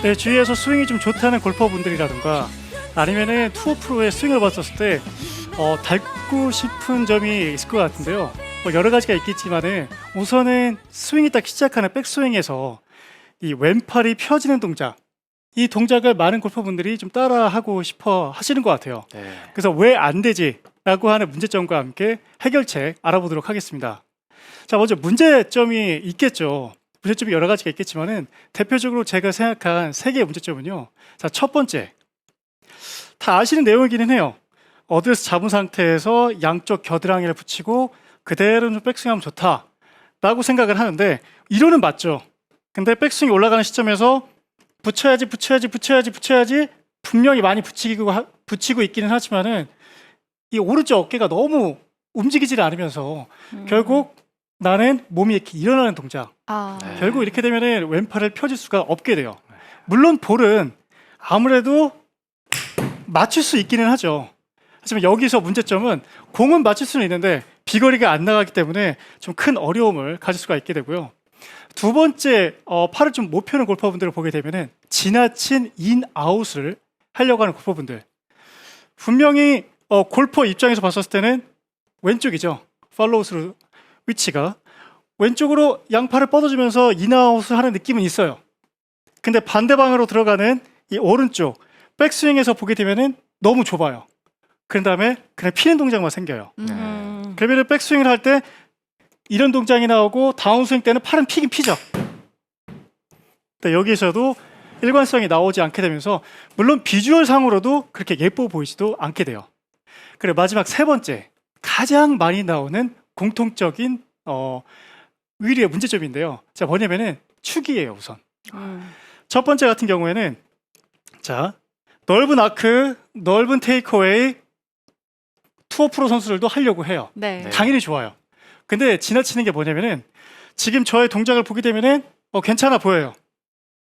내 주위에서 스윙이 좀 좋다는 골퍼분들이라든가 아니면은 투어 프로의 스윙을 봤었을 때 닮고 싶은 점이 있을 것 같은데요. 뭐 여러 가지가 있겠지만은 우선은 스윙이 딱 시작하는 백스윙에서 이 왼팔이 펴지는 동작, 이 동작을 많은 골퍼분들이 좀 따라하고 싶어 하시는 것 같아요. 네. 그래서 왜 안 되지? 라고 하는 문제점과 함께 해결책 알아보도록 하겠습니다. 자, 먼저 문제점이 있겠죠. 문제점이 여러 가지가 있겠지만은 대표적으로 제가 생각한 3개의 문제점은요. 자, 첫 번째. 다 아시는 내용이기는 해요. 어드레스 잡은 상태에서 양쪽 겨드랑이를 붙이고 그대로 좀 백스윙하면 좋다라고 생각을 하는데 이론은 맞죠. 근데 백스윙이 올라가는 시점에서 붙여야지 분명히 많이 붙이고 있기는 하지만은 이 오른쪽 어깨가 너무 움직이질 않으면서 결국 나는 몸이 이렇게 일어나는 동작. 네. 결국 이렇게 되면은 왼팔을 펴질 수가 없게 돼요. 물론 볼은 아무래도 맞출 수 있기는 하죠. 하지만 여기서 문제점은 공은 맞출 수는 있는데 비거리가 안 나가기 때문에 좀 큰 어려움을 가질 수가 있게 되고요. 두 번째, 팔을 좀 못 펴는 골퍼분들을 보게 되면은 지나친 인아웃을 하려고 하는 골퍼분들. 분명히 골퍼 입장에서 봤었을 때는 왼쪽이죠. 팔로우스루 위치가 왼쪽으로 양팔을 뻗어주면서 인아웃을 하는 느낌은 있어요. 근데 반대 방향으로 들어가는 이 오른쪽 백스윙에서 보게 되면은 너무 좁아요. 그런 다음에 그냥 피는 동작만 생겨요. 그러면 백스윙을 할 때 이런 동작이 나오고 다운스윙 때는 팔은 피긴 피죠. 근데 여기에서도 일관성이 나오지 않게 되면서 물론 비주얼 상으로도 그렇게 예뻐 보이지도 않게 돼요. 그리고 마지막 세 번째, 가장 많이 나오는 공통적인 의리의 문제점인데요. 자, 뭐냐면은 축이에요. 우선 첫 번째 같은 경우에는 자, 넓은 아크, 넓은 테이크어웨이 투어 프로 선수들도 하려고 해요. 네. 당연히 좋아요. 근데 지나치는 게 뭐냐면은 지금 저의 동작을 보게 되면은 괜찮아 보여요.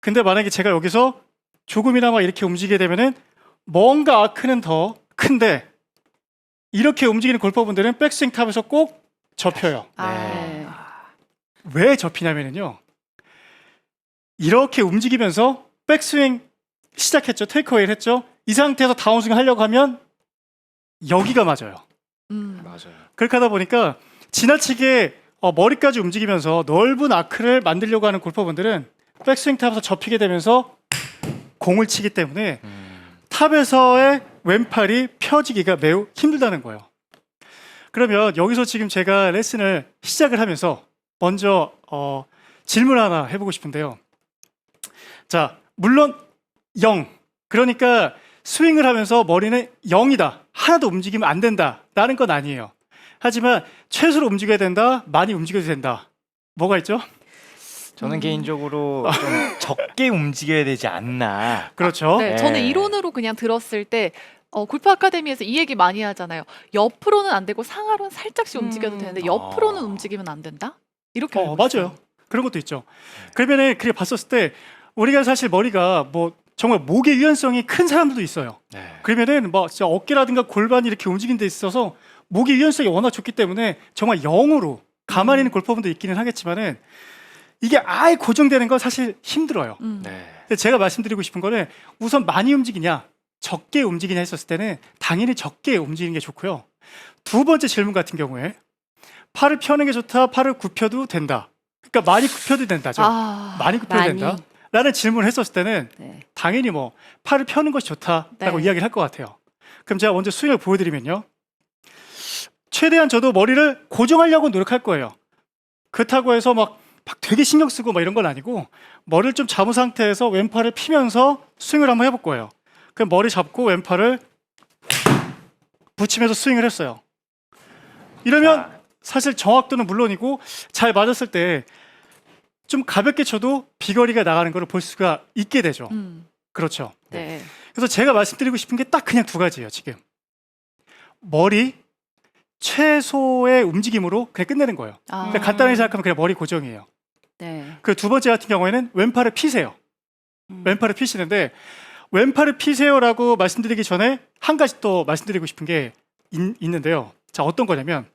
근데 만약에 제가 여기서 조금이나마 이렇게 움직이게 되면은 뭔가 아크는 더 큰데 이렇게 움직이는 골퍼분들은 백스윙 탑에서 꼭 접혀요. 네. 왜 접히냐면요. 이렇게 움직이면서 백스윙 시작했죠. 테이크어웨이를 했죠. 이 상태에서 다운스윙 하려고 하면 여기가 맞아요. 맞아요. 그렇게 하다 보니까 지나치게 머리까지 움직이면서 넓은 아크를 만들려고 하는 골퍼분들은 백스윙 탑에서 접히게 되면서 공을 치기 때문에 탑에서의 왼팔이 펴지기가 매우 힘들다는 거예요. 그러면 여기서 지금 제가 레슨을 시작을 하면서 먼저 질문 하나 해보고 싶은데요. 자, 물론 0. 그러니까 스윙을 하면서 머리는 0이다. 하나도 움직이면 안 된다. 라는 건 아니에요. 하지만 최소로 움직여야 된다. 많이 움직여도 된다. 뭐가 있죠? 저는 개인적으로 좀 적게 움직여야 되지 않나. 그렇죠. 네, 저는 이론으로 그냥 들었을 때 골프 아카데미에서 이 얘기 많이 하잖아요. 옆으로는 안 되고 상하로는 살짝씩 움직여도 되는데 옆으로는 움직이면 안 된다? 이렇게 알고 있어요. 맞아요. 그런 것도 있죠. 그러면은 그렇게 봤었을 때 우리가 사실 머리가 뭐 정말 목의 유연성이 큰 사람들도 있어요. 네. 그러면은 뭐 진짜 어깨라든가 골반이 이렇게 움직이는 데 있어서 목의 유연성이 워낙 좋기 때문에 정말 0으로 가만히 있는 골퍼분도 있기는 하겠지만은 이게 아예 고정되는 건 사실 힘들어요. 네. 근데 제가 말씀드리고 싶은 거는 우선 많이 움직이냐 적게 움직이냐 했었을 때는 당연히 적게 움직이는 게 좋고요. 두 번째 질문 같은 경우에 팔을 펴는 게 좋다, 팔을 굽혀도 된다. 그러니까 많이 굽혀도 된다죠. 많이 굽혀도 된다. 라는 질문을 했었을 때는 네. 당연히 뭐 팔을 펴는 것이 좋다라고 네. 이야기를 할 것 같아요. 그럼 제가 먼저 스윙을 보여드리면요. 최대한 저도 머리를 고정하려고 노력할 거예요. 그렇다고 해서 막 되게 신경 쓰고 막 이런 건 아니고 머리를 좀 잡은 상태에서 왼팔을 피면서 스윙을 한번 해볼 거예요. 그럼 머리 잡고 왼팔을 붙이면서 스윙을 했어요. 이러면 사실 정확도는 물론이고 잘 맞았을 때 좀 가볍게 쳐도 비거리가 나가는 걸 볼 수가 있게 되죠. 그렇죠. 네. 그래서 제가 말씀드리고 싶은 게 딱 그냥 두 가지예요. 지금 머리 최소의 움직임으로 그냥 끝내는 거예요. 그러니까 간단하게 생각하면 그냥 머리 고정이에요. 네. 그 두 번째 같은 경우에는 왼팔을 피세요. 왼팔을 피시는데 왼팔을 피세요라고 말씀드리기 전에 한 가지 또 말씀드리고 싶은 게 있는데요. 자, 어떤 거냐면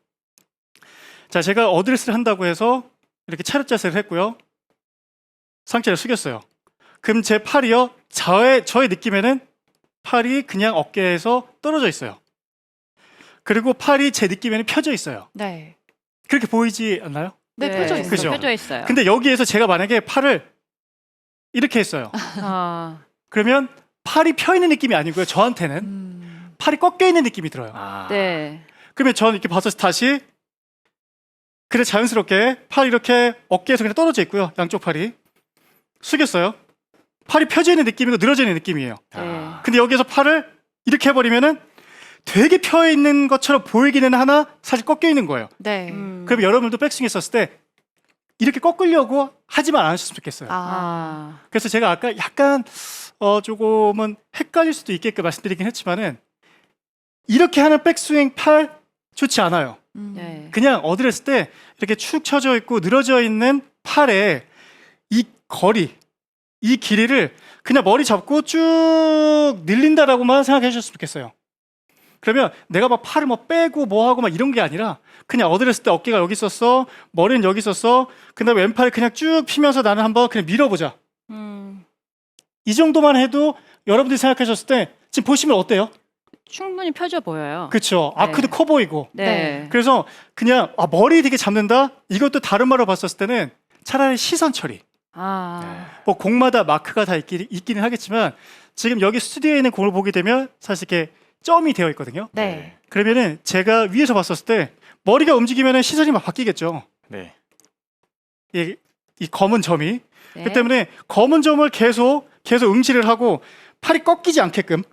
자, 제가 어드레스를 한다고 해서 이렇게 차렷 자세를 했고요. 상체를 숙였어요. 그럼 제 팔이요. 저의 느낌에는 팔이 그냥 어깨에서 떨어져 있어요. 그리고 팔이 제 느낌에는 펴져 있어요. 네. 그렇게 보이지 않나요? 네, 펴져 있어요. 그죠? 펴져 있어요. 근데 여기에서 제가 만약에 팔을 이렇게 했어요. 아, 그러면 팔이 펴 있는 느낌이 아니고요. 저한테는 팔이 꺾여 있는 느낌이 들어요. 아. 네. 그러면 저는 이렇게 봐서 다시 그래 자연스럽게 팔 이렇게 어깨에서 그냥 떨어져 있고요. 양쪽 팔이 숙였어요. 팔이 펴져 있는 느낌이고 늘어져 있는 느낌이에요. 네. 근데 여기서 팔을 이렇게 해버리면은 되게 펴 있는 것처럼 보이기는 하나 사실 꺾여 있는 거예요. 네. 그럼 여러분도 백스윙 했었을 때 이렇게 꺾으려고 하지만 않으셨으면 좋겠어요. 아, 그래서 제가 아까 약간 조금은 헷갈릴 수도 있게끔 말씀드리긴 했지만은 이렇게 하는 백스윙 팔 좋지 않아요. 네. 그냥 어드레스 때 이렇게 축 처져 있고 늘어져 있는 팔에 이 거리, 이 길이를 그냥 머리 잡고 쭉 늘린다라고만 생각해 주셨으면 좋겠어요. 그러면 내가 막 팔을 뭐 빼고 뭐 하고 막 이런 게 아니라 그냥 어드레스 때 어깨가 여기 있었어, 머리는 여기 있었어, 그다음에 왼팔 그냥 쭉 피면서 나는 한번 그냥 밀어보자. 이 정도만 해도 여러분들이 생각하셨을 때 지금 보시면 어때요? 충분히 펴져 보여요. 그렇죠. 아크도 커 보이고. 네. 그래서 그냥 머리 되게 잡는다? 이것도 다른 말로 봤었을 때는 차라리 시선 처리. 아, 뭐 공마다 마크가 다 있기는 하겠지만 지금 여기 스튜디오에 있는 공을 보게 되면 사실 이렇게 점이 되어 있거든요. 네. 그러면은 제가 위에서 봤었을 때 머리가 움직이면 시선이 막 바뀌겠죠. 네. 이 검은 점이. 네. 그렇기 때문에 검은 점을 계속 응시를 하고 팔이 꺾이지 않게끔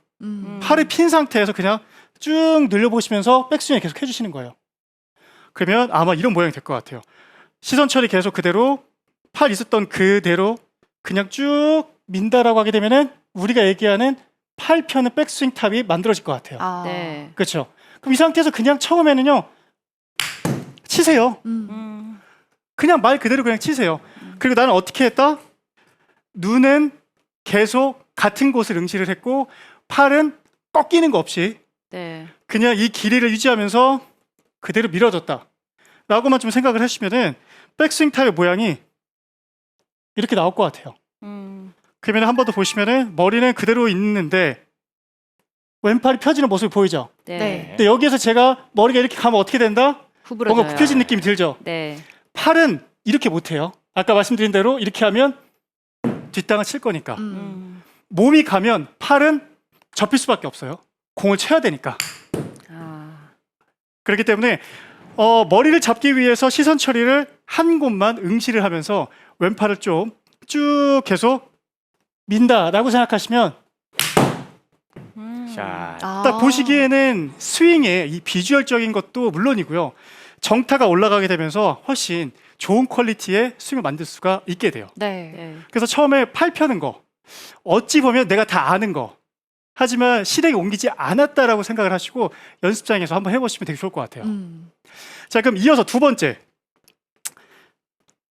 팔을 핀 상태에서 그냥 쭉 늘려보시면서 백스윙 계속 해주시는 거예요. 그러면 아마 이런 모양이 될 것 같아요. 시선 처리 계속 그대로 팔 있었던 그대로 그냥 쭉 민다라고 하게 되면은 우리가 얘기하는 팔 펴는 백스윙 탑이 만들어질 것 같아요. 아. 네. 그렇죠. 그럼 이 상태에서 그냥 처음에는요 치세요. 그냥 말 그대로 그냥 치세요. 그리고 나는 어떻게 했다? 눈은 계속 같은 곳을 응시를 했고 팔은 꺾이는 거 없이 네. 그냥 이 길이를 유지하면서 그대로 밀어줬다 라고만 좀 생각을 하시면은 백스윙 탑의 모양이 이렇게 나올 것 같아요. 그러면 한 번 더 보시면은 머리는 그대로 있는데 왼팔이 펴지는 모습이 보이죠? 네. 네. 근데 여기에서 제가 머리가 이렇게 가면 어떻게 된다? 구부러져요. 뭔가 굽혀진 느낌이 들죠? 네. 팔은 이렇게 못해요. 아까 말씀드린 대로 이렇게 하면 뒷땅을 칠 거니까. 몸이 가면 팔은 접힐 수밖에 없어요. 공을 쳐야 되니까. 아, 그렇기 때문에 머리를 잡기 위해서 시선 처리를 한 곳만 응시를 하면서 왼팔을 좀 쭉 계속 민다라고 생각하시면 샷. 딱 보시기에는 스윙의 이 비주얼적인 것도 물론이고요. 정타가 올라가게 되면서 훨씬 좋은 퀄리티의 스윙을 만들 수가 있게 돼요. 네. 네. 그래서 처음에 팔 펴는 거 어찌 보면 내가 다 아는 거 하지만 실행에 옮기지 않았다라고 생각을 하시고 연습장에서 한번 해보시면 되게 좋을 것 같아요. 자, 그럼 이어서 두 번째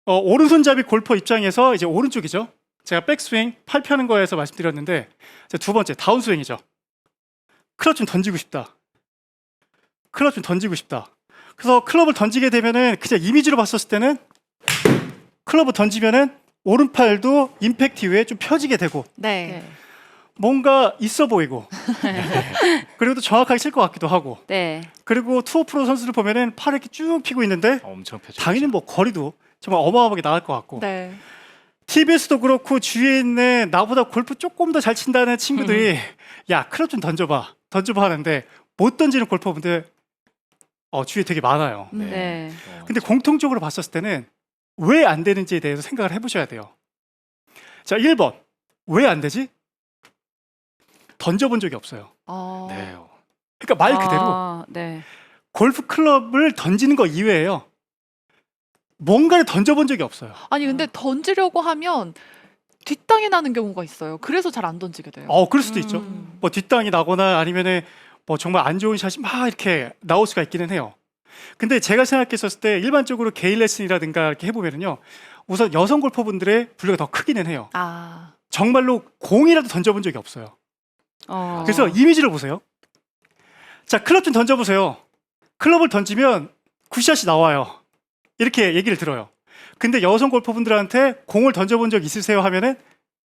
오른손잡이 골퍼 입장에서 이제 오른쪽이죠. 제가 백스윙 팔 펴는 거에서 말씀드렸는데 이제 두 번째 다운스윙이죠. 클럽 좀 던지고 싶다. 클럽 좀 던지고 싶다. 그래서 클럽을 던지게 되면은 그냥 이미지로 봤었을 때는 클럽을 던지면은 오른팔도 임팩트 이후에 좀 펴지게 되고 네. 네. 뭔가 있어 보이고 그리고 또 정확하게 칠 것 같기도 하고 네. 그리고 투어 프로 선수들 보면은 팔을 이렇게 쭉 펴고 있는데 엄청 펴져. 당연히 뭐 거리도 정말 어마어마하게 나갈 것 같고 네. TBS도 그렇고 주위에 있는 나보다 골프 조금 더 잘 친다는 친구들이 야 클럽 좀 던져봐 하는데 못 던지는 골퍼분들 주위에 되게 많아요. 네. 근데 공통적으로 봤었을 때는 왜 안 되는지에 대해서 생각을 해보셔야 돼요. 자, 1번 왜 안 되지? 던져본 적이 없어요. 네. 그러니까 말 그대로 아, 네. 골프 클럽을 던지는 거 이외에요. 뭔가를 던져본 적이 없어요. 아니 근데 던지려고 하면 뒷땅이 나는 경우가 있어요. 그래서 잘 안 던지게 돼요. 그럴 수도 있죠. 뭐 뒷땅이 나거나 아니면은 뭐 정말 안 좋은 샷이 막 이렇게 나올 수가 있기는 해요. 근데 제가 생각했었을 때 일반적으로 개인 레슨이라든가 이렇게 해보면은요, 우선 여성 골퍼분들의 분류가 더 크기는 해요. 아. 정말로 공이라도 던져본 적이 없어요. 어. 그래서 이미지를 보세요. 자, 클럽 좀 던져보세요. 클럽을 던지면 굿샷이 나와요. 이렇게 얘기를 들어요. 근데 여성 골퍼분들한테 공을 던져본 적 있으세요 하면은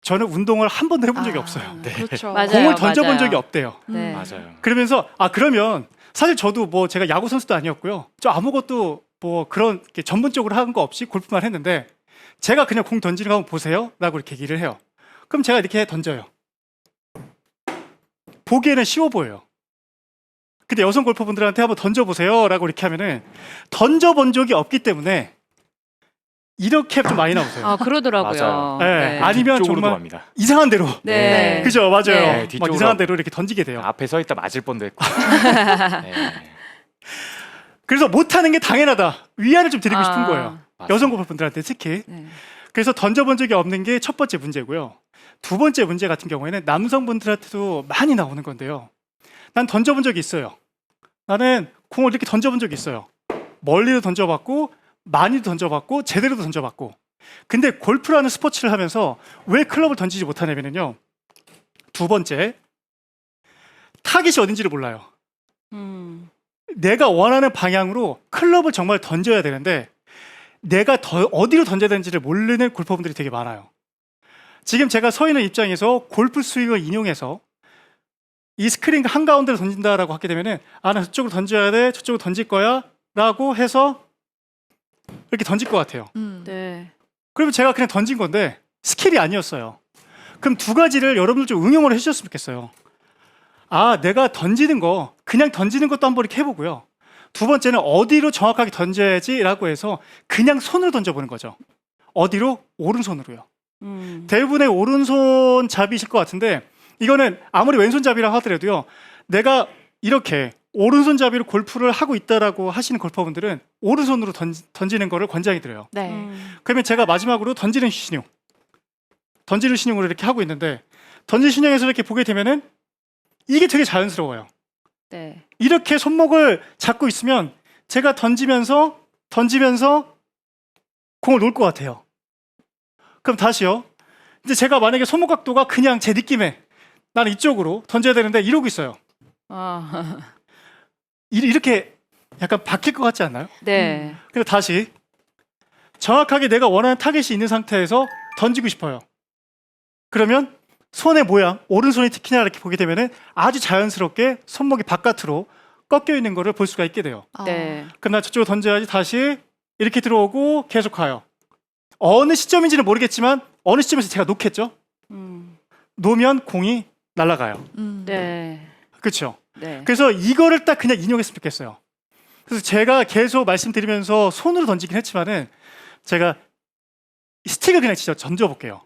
저는 운동을 한 번도 해본 적이 아, 없어요. 그렇죠. 맞아요. 공을 던져본 맞아요. 적이 없대요. 네. 맞아요. 그러면서 그러면 사실 저도 뭐 제가 야구 선수도 아니었고요. 저 아무것도 뭐 그런 이렇게 전문적으로 한 거 없이 골프만 했는데 제가 그냥 공 던지는 거 한번 보세요라고 이렇게 얘기를 해요. 그럼 제가 이렇게 던져요. 보기에는 쉬워 보여요. 근데 여성 골퍼분들한테 한번 던져보세요라고 이렇게 하면은 던져본 적이 없기 때문에 이렇게 좀 많이 나오세요. 그러더라고요. 맞아요. 네. 아니면 뒤쪽으로도 정말 갑니다. 이상한 대로. 네. 그죠, 맞아요. 네, 막 뒤쪽으로. 이상한 대로 이렇게 던지게 돼요. 앞에 서 있다 맞을 뻔도 했고. 네. 그래서 못하는 게 당연하다. 위안을 좀 드리고 싶은 아, 거예요. 맞아요. 여성 골퍼분들한테 특히. 네. 그래서 던져본 적이 없는 게 첫 번째 문제고요. 두 번째 문제 같은 경우에는 남성분들한테도 많이 나오는 건데요. 난 던져본 적이 있어요. 나는 공을 이렇게 던져본 적이 있어요. 멀리도 던져봤고 많이도 던져봤고 제대로도 던져봤고. 근데 골프라는 스포츠를 하면서 왜 클럽을 던지지 못하냐면요. 두 번째, 타깃이 어딘지를 몰라요. 내가 원하는 방향으로 클럽을 정말 던져야 되는데 내가 어디로 던져야 되는지를 모르는 골퍼분들이 되게 많아요. 지금 제가 서 있는 입장에서 골프 스윙을 인용해서 이 스크린 한가운데로 던진다라고 하게 되면은 나 저쪽으로 던져야 돼, 저쪽으로 던질 거야 라고 해서 이렇게 던질 것 같아요. 네. 그러면 제가 그냥 던진 건데 스킬이 아니었어요. 그럼 두 가지를 여러분들 좀 응용을 해주셨으면 좋겠어요. 내가 던지는 거 그냥 던지는 것도 한번 이렇게 해보고요. 두 번째는 어디로 정확하게 던져야지 라고 해서 그냥 손으로 던져보는 거죠. 어디로? 오른손으로요. 대부분의 오른손 잡이실 것 같은데 이거는 아무리 왼손 잡이라 하더라도요. 내가 이렇게 오른손 잡이로 골프를 하고 있다라고 하시는 골퍼분들은 오른손으로 던지는 거를 권장해 드려요. 네. 그러면 제가 마지막으로 던지는 신용으로 이렇게 하고 있는데 던지는 신용에서 이렇게 보게 되면은 이게 되게 자연스러워요. 네. 이렇게 손목을 잡고 있으면 제가 던지면서 공을 놓을 것 같아요. 그럼 다시요. 이제 제가 만약에 손목 각도가 그냥 제 느낌에 나는 이쪽으로 던져야 되는데 이러고 있어요. 이렇게 약간 바뀔 것 같지 않나요? 네. 근데 다시 정확하게 내가 원하는 타겟이 있는 상태에서 던지고 싶어요. 그러면 손의 모양, 오른손이 특히나 이렇게 보게 되면은 아주 자연스럽게 손목이 바깥으로 꺾여 있는 거를 볼 수가 있게 돼요. 네. 그럼 나 저쪽으로 던져야지. 다시 이렇게 들어오고 계속 가요. 어느 시점인지는 모르겠지만 어느 시점에서 제가 놓겠죠. 놓으면 공이 날아가요. 네. 그렇죠. 네. 그래서 이거를 딱 그냥 인용했으면 좋겠어요. 그래서 제가 계속 말씀드리면서 손으로 던지긴 했지만은 제가 스틱을 그냥 진짜 던져볼게요.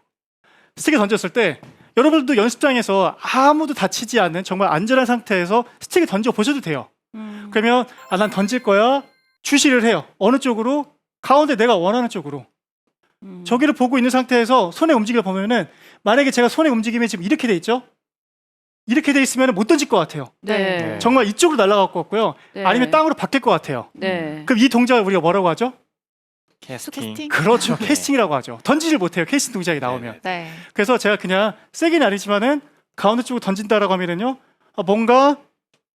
스틱을 던졌을 때 여러분들도 연습장에서 아무도 다치지 않는 정말 안전한 상태에서 스틱을 던져보셔도 돼요. 그러면 난 던질 거야. 주시를 해요. 어느 쪽으로? 가운데 내가 원하는 쪽으로. 저기를 보고 있는 상태에서 손의 움직임을 보면은 만약에 제가 손의 움직임이 지금 이렇게 돼 있죠? 이렇게 돼 있으면 못 던질 것 같아요. 네. 정말 이쪽으로 날아갈 것 같고요. 네. 아니면 땅으로 바뀔 것 같아요. 네. 그럼 이 동작을 우리가 뭐라고 하죠? 캐스팅. 그렇죠. 네. 캐스팅이라고 하죠. 던지질 못해요. 캐스팅 동작이 나오면. 네. 그래서 제가 그냥 세긴 아니지만은 가운데 쪽으로 던진다라고 하면은요. 뭔가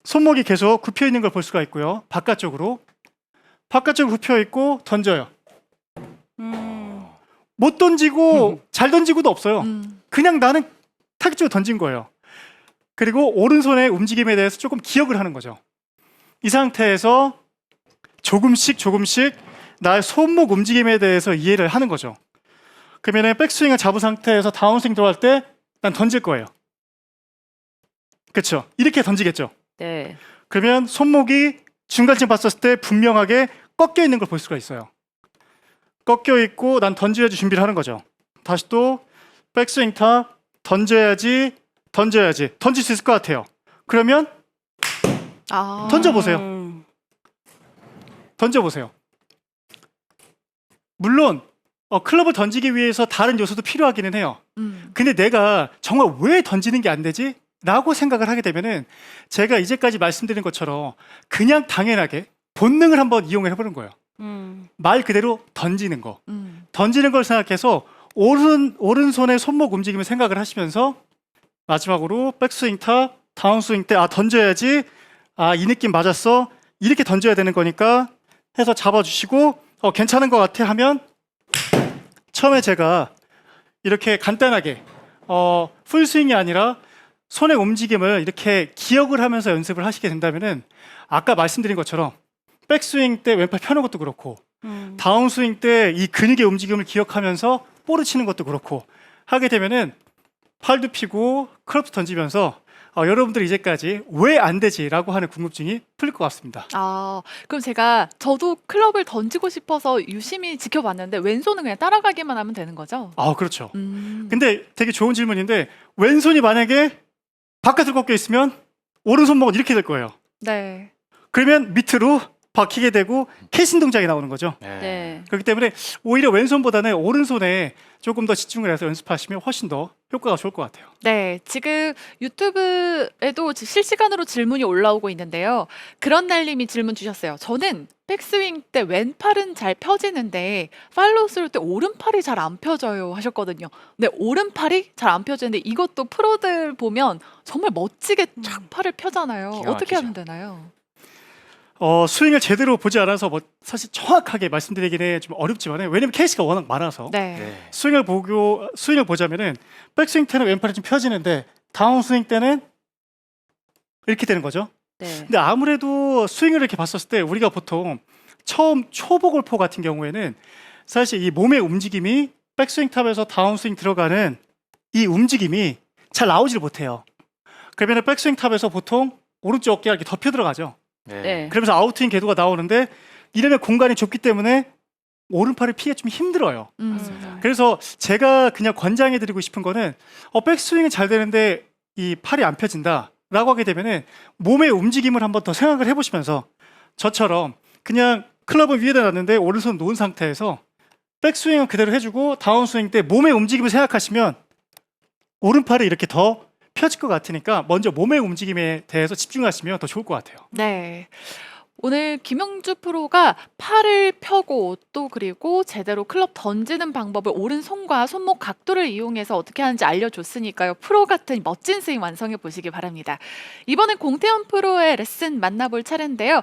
손목이 계속 굽혀 있는 걸 볼 수가 있고요. 바깥쪽으로 굽혀 있고 던져요. 못 던지고 잘 던지고도 없어요. 그냥 나는 타깃 쪽으로 던진 거예요. 그리고 오른손의 움직임에 대해서 조금 기억을 하는 거죠. 이 상태에서 조금씩 나의 손목 움직임에 대해서 이해를 하는 거죠. 그러면 백스윙을 잡은 상태에서 다운스윙 들어갈 때 난 던질 거예요. 그렇죠? 이렇게 던지겠죠. 네. 그러면 손목이 중간쯤 봤었을 때 분명하게 꺾여 있는 걸 볼 수가 있어요. 꺾여 있고 난 던져야지 준비를 하는 거죠. 다시 또 백스윙 탑 던져야지 던질 수 있을 것 같아요. 그러면 던져보세요. 던져보세요. 물론 클럽을 던지기 위해서 다른 요소도 필요하기는 해요. 근데 내가 정말 왜 던지는 게 안 되지? 라고 생각을 하게 되면은 제가 이제까지 말씀드린 것처럼 그냥 당연하게 본능을 한번 이용을 해보는 거예요. 말 그대로 던지는 거. 던지는 걸 생각해서 오른손의 손목 움직임을 생각을 하시면서 마지막으로 백스윙 탑, 다운스윙 때 던져야지. 이 느낌 맞았어. 이렇게 던져야 되는 거니까 해서 잡아주시고 괜찮은 것 같아 하면 처음에 제가 이렇게 간단하게 풀스윙이 아니라 손의 움직임을 이렇게 기억을 하면서 연습을 하시게 된다면은 아까 말씀드린 것처럼 백스윙 때 왼팔 펴는 것도 그렇고 다운스윙 때 이 근육의 움직임을 기억하면서 볼을 치는 것도 그렇고 하게 되면은 팔도 피고 클럽도 던지면서 여러분들이 이제까지 왜 안 되지라고 하는 궁금증이 풀릴 것 같습니다. 아, 그럼 저도 클럽을 던지고 싶어서 유심히 지켜봤는데 왼손은 그냥 따라가기만 하면 되는 거죠? 그렇죠. 음. 근데 되게 좋은 질문인데 왼손이 만약에 바깥으로 꺾여 있으면 오른손목은 이렇게 될 거예요. 네. 그러면 밑으로 박히게 되고 캐신 동작이 나오는 거죠. 네. 네. 그렇기 때문에 오히려 왼손보다는 오른손에 조금 더 집중을 해서 연습하시면 훨씬 더 효과가 좋을 것 같아요. 네, 지금 유튜브에도 실시간으로 질문이 올라오고 있는데요. 그런 날님이 질문 주셨어요. 저는 백스윙 때 왼팔은 잘 펴지는데 팔로우 스루 때 오른팔이 잘 안 펴져요 하셨거든요. 근데 오른팔이 잘 안 펴지는데 이것도 프로들 보면 정말 멋지게 쫙 팔을 펴잖아요. 기가 어떻게 막히죠. 하면 되나요? 스윙을 제대로 보지 않아서 사실 정확하게 말씀드리기는 좀 어렵지만 왜냐면 케이스가 워낙 많아서 네. 네. 스윙을 보자면은 백스윙 때는 왼팔이 좀 펴지는데 다운스윙 때는 이렇게 되는 거죠. 네. 근데 아무래도 스윙을 이렇게 봤었을 때 우리가 보통 처음 초보 골퍼 같은 경우에는 사실 이 몸의 움직임이 백스윙 탑에서 다운스윙 들어가는 이 움직임이 잘 나오질 못해요. 그러면 백스윙 탑에서 보통 오른쪽 어깨가 이렇게 덮여 들어가죠. 네. 네. 그러면서 아웃스윙 궤도가 나오는데 이러면 공간이 좁기 때문에 오른팔을 피기가 좀 힘들어요. 음. 그래서 제가 그냥 권장해 드리고 싶은 거는 백스윙은 잘 되는데 이 팔이 안 펴진다 라고 하게 되면은 몸의 움직임을 한번 더 생각을 해보시면서 저처럼 그냥 클럽은 위에다 놨는데 오른손 놓은 상태에서 백스윙은 그대로 해주고 다운스윙 때 몸의 움직임을 생각하시면 오른팔이 이렇게 더 펴질 것 같으니까 먼저 몸의 움직임에 대해서 집중하시면 더 좋을 것 같아요. 네. 오늘 김영주 프로가 팔을 펴고 또 그리고 제대로 클럽 던지는 방법을 오른손과 손목 각도를 이용해서 어떻게 하는지 알려줬으니까요. 프로 같은 멋진 스윙 완성해 보시기 바랍니다. 이번엔 공태현 프로의 레슨 만나볼 차례인데요.